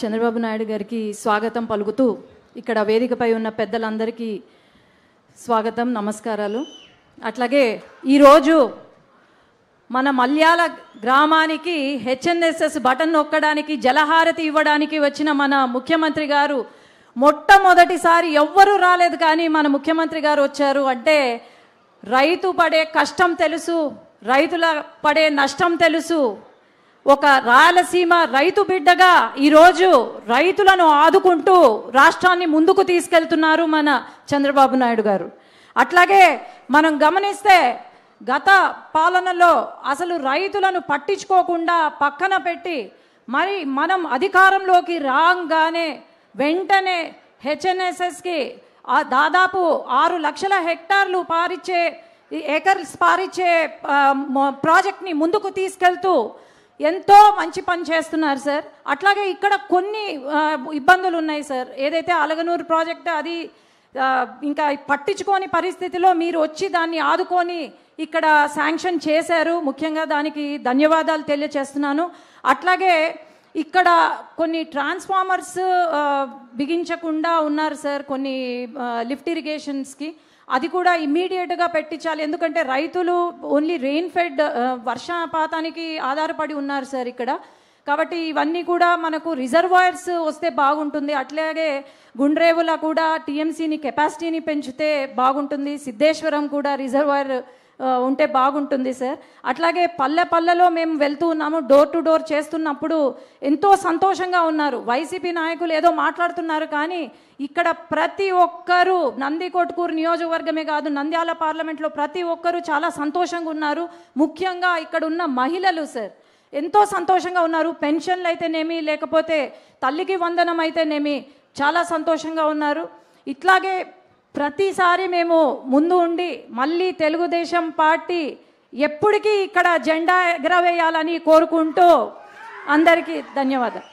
చంద్రబాబు నాయుడు గారికి స్వాగతం పలుకుతూ ఇక్కడ వేదికపై ఉన్న పెద్దలందరికీ స్వాగతం, నమస్కారాలు. అట్లాగే ఈరోజు మన మల్యాల గ్రామానికి హెచ్ఎన్ఎస్ఎస్ బటన్ నొక్కడానికి జలహారతి ఇవ్వడానికి వచ్చిన మన ముఖ్యమంత్రి గారు మొట్టమొదటిసారి ఎవ్వరూ రాలేదు, కానీ మన ముఖ్యమంత్రి గారు వచ్చారు. అంటే రైతు పడే కష్టం తెలుసు, రైతుల పడే నష్టం తెలుసు. ఒక రాయలసీమ రైతు బిడ్డగా ఈరోజు రైతులను ఆదుకుంటూ రాష్ట్రాన్ని ముందుకు తీసుకెళ్తున్నారు మన చంద్రబాబు నాయుడు గారు. అట్లాగే మనం గమనిస్తే గత పాలనలో అసలు రైతులను పట్టించుకోకుండా పక్కన పెట్టి మరి మనం అధికారంలోకి రాగానే వెంటనే హెచ్ఎన్ఎస్ఎస్కి దాదాపు 6 లక్షల హెక్టార్లు ఏకర్స్ పారిచ్చే ప్రాజెక్ట్ని ముందుకు తీసుకెళ్తూ ఎంతో మంచి పని చేస్తున్నారు సార్. అట్లాగే ఇక్కడ కొన్ని ఇబ్బందులు ఉన్నాయి సార్. ఏదైతే అలగనూరు ప్రాజెక్ట్ అది ఇంకా పట్టించుకోని పరిస్థితిలో మీరు వచ్చి దాన్ని ఆదుకొని ఇక్కడ శాంక్షన్ చేశారు. ముఖ్యంగా దానికి ధన్యవాదాలు తెలియజేస్తున్నాను. అట్లాగే ఇక్కడ కొన్ని ట్రాన్స్ఫార్మర్స్ బిగించకుండా ఉన్నారు సార్ కొన్ని లిఫ్ట్ ఇరిగేషన్స్కి. అది కూడా ఇమ్మీడియట్గా పెట్టించాలి, ఎందుకంటే రైతులు ఓన్లీ రెయిన్ ఫెడ్ వర్షపాతానికి ఆధారపడి ఉన్నారు సార్ ఇక్కడ. కాబట్టి ఇవన్నీ కూడా మనకు రిజర్వాయర్స్ వస్తే బాగుంటుంది. అట్లాగే గుండ్రేవుల కూడా టీఎంసీని కెపాసిటీని పెంచితే బాగుంటుంది. సిద్ధేశ్వరం కూడా రిజర్వాయర్ ఉంటే బాగుంటుంది సార్. అట్లాగే పల్లెలో మేము వెళ్తూ ఉన్నాము, డోర్ టు డోర్ చేస్తున్నప్పుడు ఎంతో సంతోషంగా ఉన్నారు. వైసీపీ నాయకులు ఏదో మాట్లాడుతున్నారు, కానీ ఇక్కడ ప్రతి ఒక్కరూ నందికొట్కూరు నియోజకవర్గమే కాదు, నంద్యాల పార్లమెంట్లో ప్రతి ఒక్కరూ చాలా సంతోషంగా ఉన్నారు. ముఖ్యంగా ఇక్కడ ఉన్న మహిళలు సార్ ఎంతో సంతోషంగా ఉన్నారు. పెన్షన్లు అయితేనేమి, లేకపోతే తల్లికి వందనం అయితేనేమి చాలా సంతోషంగా ఉన్నారు. ఇట్లాగే ప్రతిసారి మేము ముందు ఉండి మళ్ళీ తెలుగుదేశం పార్టీ ఎప్పటికీ ఇక్కడ జెండా ఎగరవేయాలని కోరుకుంటూ అందరికీ ధన్యవాదాలు.